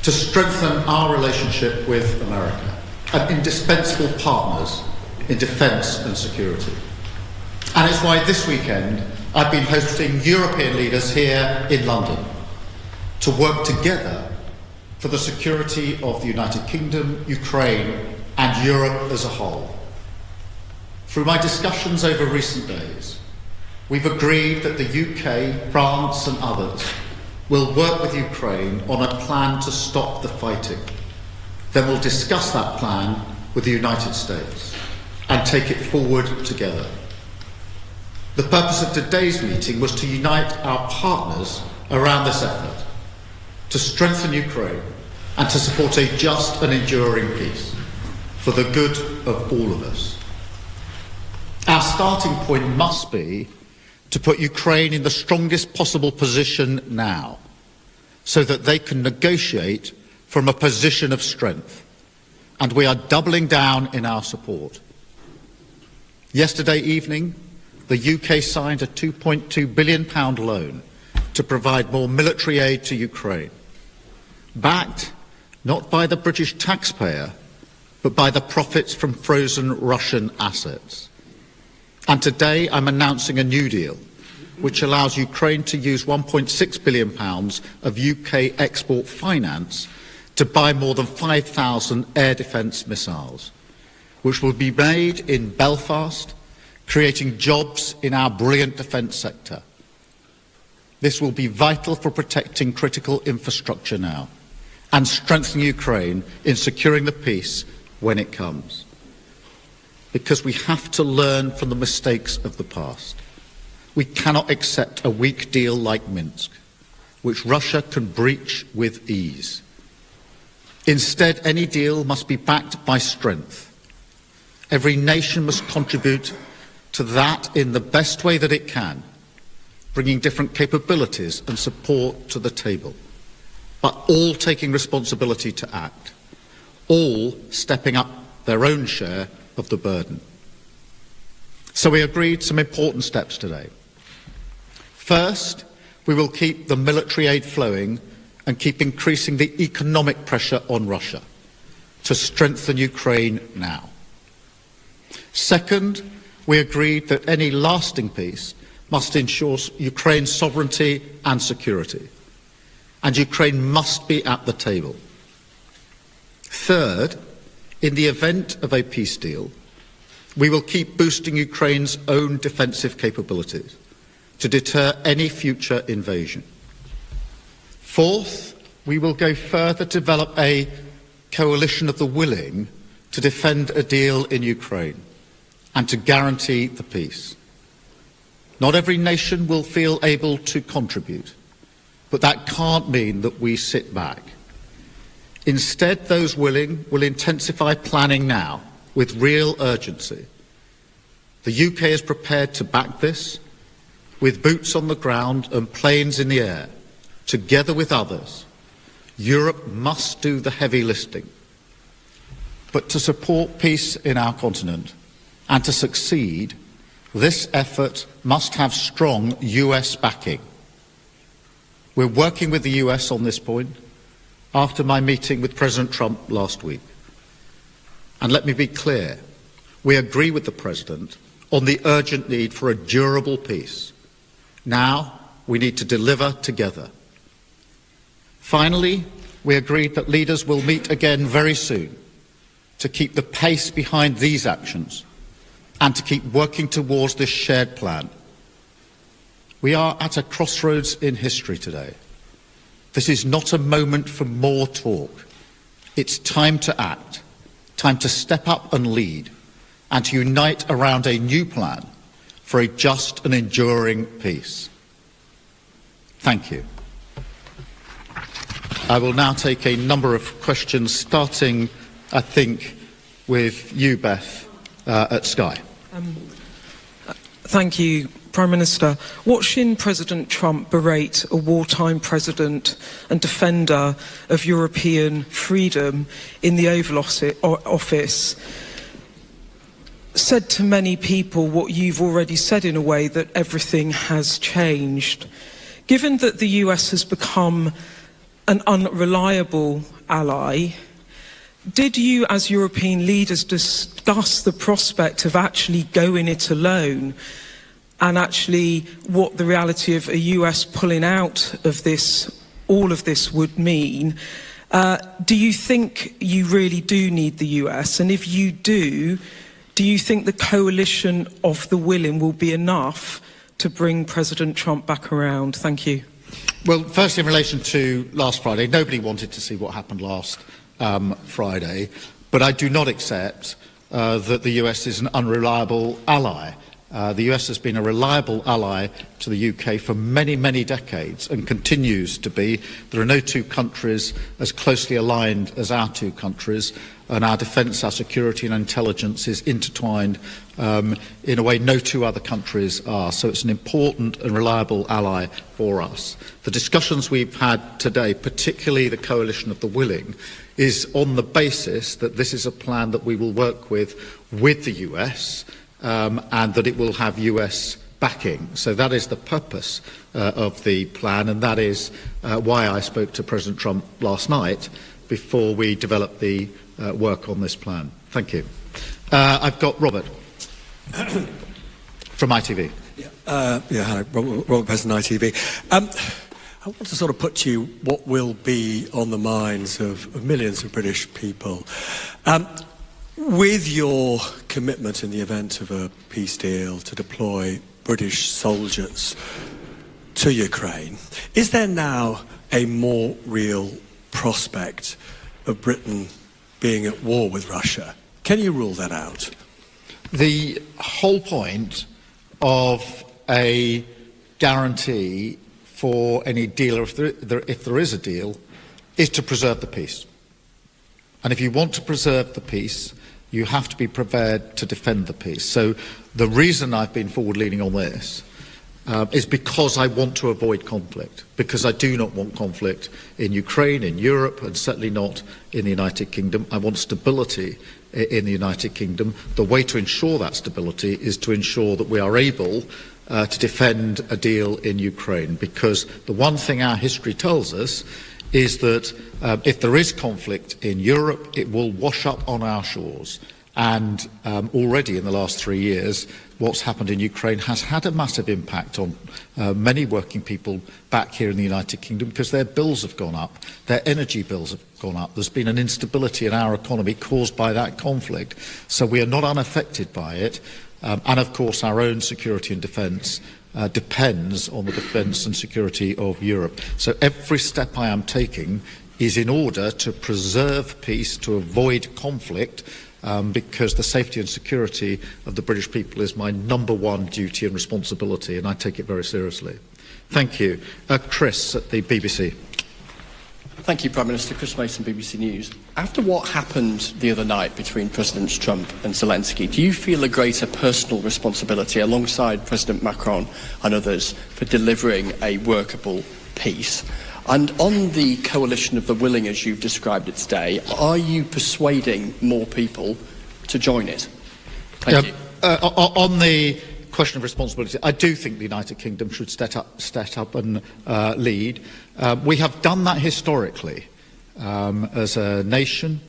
to strengthen our relationship with America, and indispensable partners in defence and security. And it's why this weekend I've been hosting European leaders here in London to work together for the security of the United Kingdom, Ukraine, and Europe as a whole. Through my discussions over recent days, we've agreed that the UK, France, and others will work with Ukraine on a plan to stop the fighting. Then we'll discuss that plan with the United States and take it forward together. The purpose of today's meeting was to unite our partners around this effort, to strengthen Ukraine and to support a just and enduring peace for the good of all of us. Our starting point must be to put Ukraine in the strongest possible position now, so that they can negotiate from a position of strength. And we are doubling down in our support. Yesterday evening, the UK signed a £2.2 billion loan to provide more military aid to Ukraine, backed not by the British taxpayer, but by the profits from frozen Russian assets. And today I'm announcing a new deal which allows Ukraine to use £1.6 billion of UK export finance to buy more than 5,000 air defence missiles, which will be made in Belfast, creating jobs in our brilliant defence sector. This will be vital for protecting critical infrastructure now and strengthening Ukraine in securing the peace when it comes. Because we have to learn from the mistakes of the past. We cannot accept a weak deal like Minsk, which Russia can breach with ease. Instead, any deal must be backed by strength. Every nation must contribute to that in the best way that it can, bringing different capabilities and support to the table, but all taking responsibility to act, all stepping up their own share of the burden. So we agreed some important steps today. First, we will keep the military aid flowing and keep increasing the economic pressure on Russia to strengthen Ukraine now. Second, we agreed that any lasting peace must ensure Ukraine's sovereignty and security, and Ukraine must be at the table. Third, in the event of a peace deal, we will keep boosting Ukraine's own defensive capabilities to deter any future invasion. Fourth, we will go further to develop a coalition of the willing to defend a deal in Ukraine and to guarantee the peace. Not every nation will feel able to contribute, but that can't mean that we sit back. Instead, those willing will intensify planning now with real urgency. The UK is prepared to back this with boots on the ground and planes in the air. Together with others, Europe must do the heavy lifting. But to support peace in our continent and to succeed, this effort must have strong US backing. We're working with the US on this point after my meeting with President Trump last week. And let me be clear, we agree with the President on the urgent need for a durable peace. Now we need to deliver together. Finally, we agreed that leaders will meet again very soon to keep the pace behind these actions and to keep working towards this shared plan. We are at a crossroads in history today. This is not a moment for more talk. It's time to act, time to step up and lead, and to unite around a new plan for a just and enduring peace. Thank you. I will now take a number of questions, starting, I think, with you, Beth, at Sky. Thank you, Prime Minister. Watching President Trump berate a wartime president and defender of European freedom in the Oval Office said to many people what you've already said in a way, that everything has changed. Given that the US has become an unreliable ally, did you as European leaders discuss the prospect of actually going it alone, and actually what the reality of a US pulling out of this, all of this would mean? Do you think you really do need the US? And if you do you think the coalition of the willing will be enough to bring President Trump back around? Thank you. Well, first, in relation to last Friday, nobody wanted to see what happened last Friday, but I do not accept that the US is an unreliable ally. The US has been a reliable ally to the UK for many, many decades and continues to be. There are no two countries as closely aligned as our two countries, and our defence, our security and intelligence is intertwined in a way no two other countries are. So it's an important and reliable ally for us. The discussions we've had today, particularly the coalition of the willing, is on the basis that this is a plan that we will work with the US, and that it will have US backing. So that is the purpose of the plan, and that is why I spoke to President Trump last night before we developed the work on this plan. Thank you. I've got Robert from ITV. Hello, Robert President, ITV. I want to sort of put to you what will be on the minds of millions of British people. With your commitment in the event of a peace deal to deploy British soldiers to Ukraine, is there now a more real prospect of Britain being at war with Russia? Can you rule that out? The whole point of a guarantee for any deal, or if there is a deal, is to preserve the peace. And if you want to preserve the peace, you have to be prepared to defend the peace. So the reason I've been forward-leaning on this is because I want to avoid conflict, because I do not want conflict in Ukraine, in Europe, and certainly not in the United Kingdom. I want stability in the United Kingdom. The way to ensure that stability is to ensure that we are able to defend a deal in Ukraine, because the one thing our history tells us is that if there is conflict in Europe, it will wash up on our shores. And already in the last 3 years, what's happened in Ukraine has had a massive impact on many working people back here in the United Kingdom, because their bills have gone up, their energy bills have gone up. There's been an instability in our economy caused by that conflict. So we are not unaffected by it. And of course, our own security and defence depends on the defence and security of Europe. So every step I am taking is in order to preserve peace, to avoid conflict, because the safety and security of the British people is my number one duty and responsibility, and I take it very seriously. Thank you. Chris at the BBC. Thank you, Prime Minister. Chris Mason, BBC News. After what happened the other night between Presidents Trump and Zelensky, do you feel a greater personal responsibility alongside President Macron and others for delivering a workable peace? And on the coalition of the willing, as you've described it today, are you persuading more people to join it? Thank you. On the question of responsibility, I do think the United Kingdom should step up and lead. We have done that historically as a nation,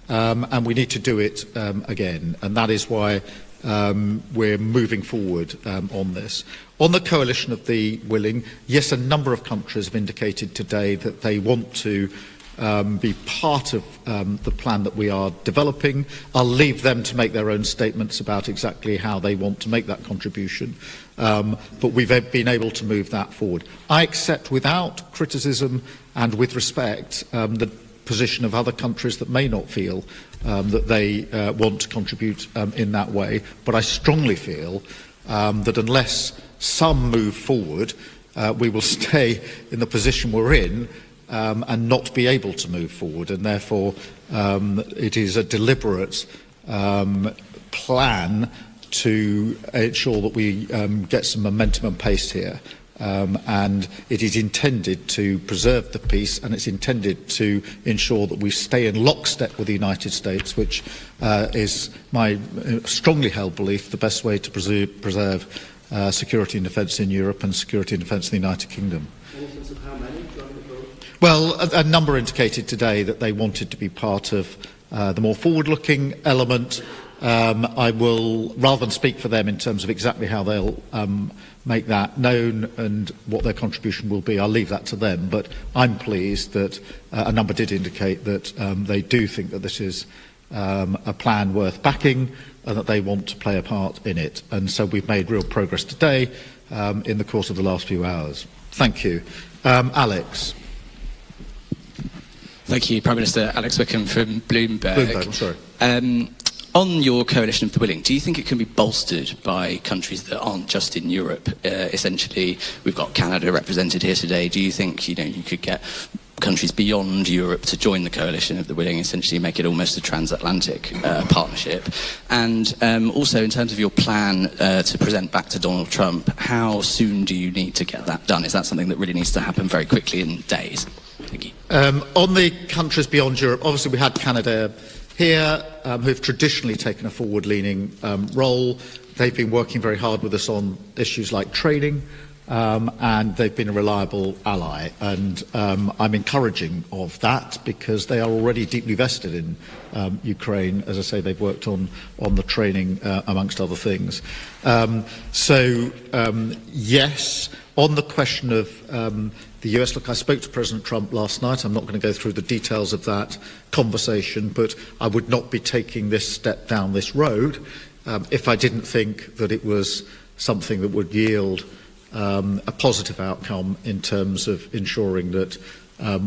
and we need to do it again. And that is why we're moving forward on this. On the coalition of the willing, yes, a number of countries have indicated today that they want to be part of the plan that we are developing. I'll leave them to make their own statements about exactly how they want to make that contribution. But we've been able to move that forward. I accept without criticism and with respect the position of other countries that may not feel that they want to contribute in that way. But I strongly feel that unless some move forward, we will stay in the position we're in and not be able to move forward. And therefore, it is a deliberate plan to ensure that we get some momentum and pace here. And it is intended to preserve the peace, and it's intended to ensure that we stay in lockstep with the United States, which is my strongly held belief the best way to preserve security and defence in Europe and security and defence in the United Kingdom. Any sense of how many join the vote? Well, a number indicated today that they wanted to be part of the more forward-looking element. I will, rather than speak for them in terms of exactly how they'll make that known and what their contribution will be, I'll leave that to them. But I'm pleased that a number did indicate that they do think that this is a plan worth backing and that they want to play a part in it. And so we've made real progress today in the course of the last few hours. Thank you. Alex. Thank you, Prime Minister. Alex Wickham from Bloomberg. I'm sorry. On your coalition of the willing, do you think it can be bolstered by countries that aren't just in Europe? Essentially, we've got Canada represented here today. Do you think you could get countries beyond Europe to join the coalition of the willing, essentially make it almost a transatlantic partnership? And also, in terms of your plan to present back to Donald Trump, how soon do you need to get that done? Is that something that really needs to happen very quickly in days? Thank you. On the countries beyond Europe, obviously we had Canada here, who've traditionally taken a forward-leaning role. They've been working very hard with us on issues like training, and they've been a reliable ally. And I'm encouraging of that because they are already deeply vested in Ukraine. As I say, they've worked on the training, amongst other things. Yes, on the question of the US, look, I spoke to President Trump last night. I'm not going to go through the details of that conversation, but I would not be taking this step down this road if I didn't think that it was something that would yield a positive outcome in terms of ensuring that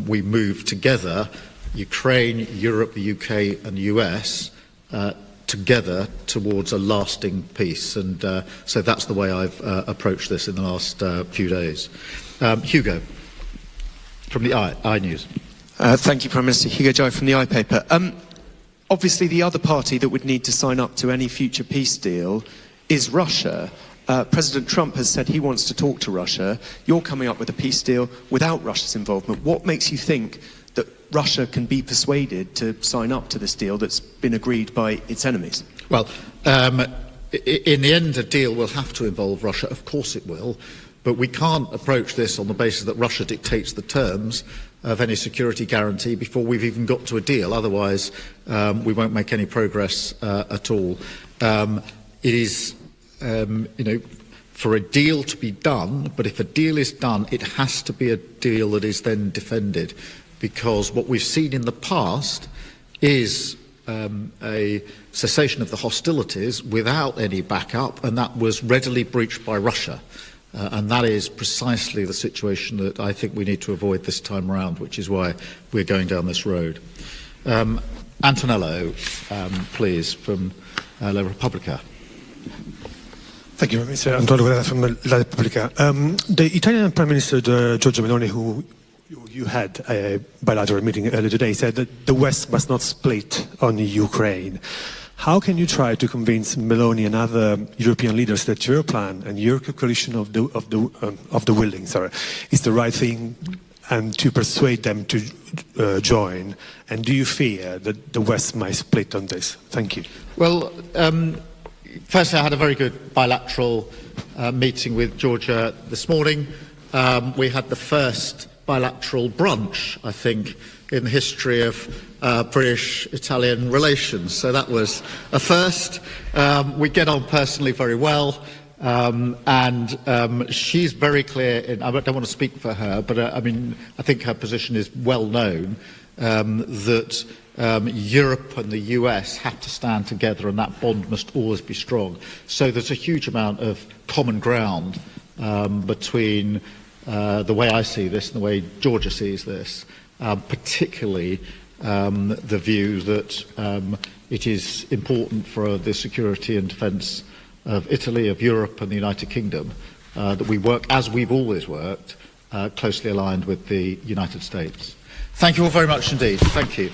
we move together, Ukraine, Europe, the UK and the US, together towards a lasting peace. And so that's the way I've approached this in the last few days. Hugo, from the iNews. Thank you, Prime Minister. Hugo Joy from the iPaper. Obviously, the other party that would need to sign up to any future peace deal is Russia. President Trump has said he wants to talk to Russia. You're coming up with a peace deal without Russia's involvement. What makes you think that Russia can be persuaded to sign up to this deal that's been agreed by its enemies? Well, in the end, a deal will have to involve Russia. Of course it will. But we can't approach this on the basis that Russia dictates the terms of any security guarantee before we've even got to a deal. Otherwise, we won't make any progress at all. It is, for a deal to be done, but if a deal is done, it has to be a deal that is then defended. Because what we've seen in the past is a cessation of the hostilities without any backup, and that was readily breached by Russia. And that is precisely the situation that I think we need to avoid this time around, which is why we're going down this road. Antonello, please, from La Repubblica. Thank you, Mr. Antonello from La Repubblica. The Italian Prime Minister, Giorgia Meloni, who you had a bilateral meeting earlier today, said that the West must not split on Ukraine. How can you try to convince Meloni and other European leaders that your plan and your coalition of the willing, is the right thing, and to persuade them to join? And do you fear that the West might split on this? Thank you. Well, firstly, I had a very good bilateral meeting with Georgia this morning. We had the first bilateral brunch, I think, in the history of British-Italian relations. So that was a first. We get on personally very well. And she's very clear, I don't want to speak for her, but I think her position is well known, that Europe and the US have to stand together and that bond must always be strong. So there's a huge amount of common ground between the way I see this and the way Georgia sees this. Particularly the view that it is important for the security and defence of Italy, of Europe and the United Kingdom that we work, as we've always worked, closely aligned with the United States. Thank you all very much indeed. Thank you.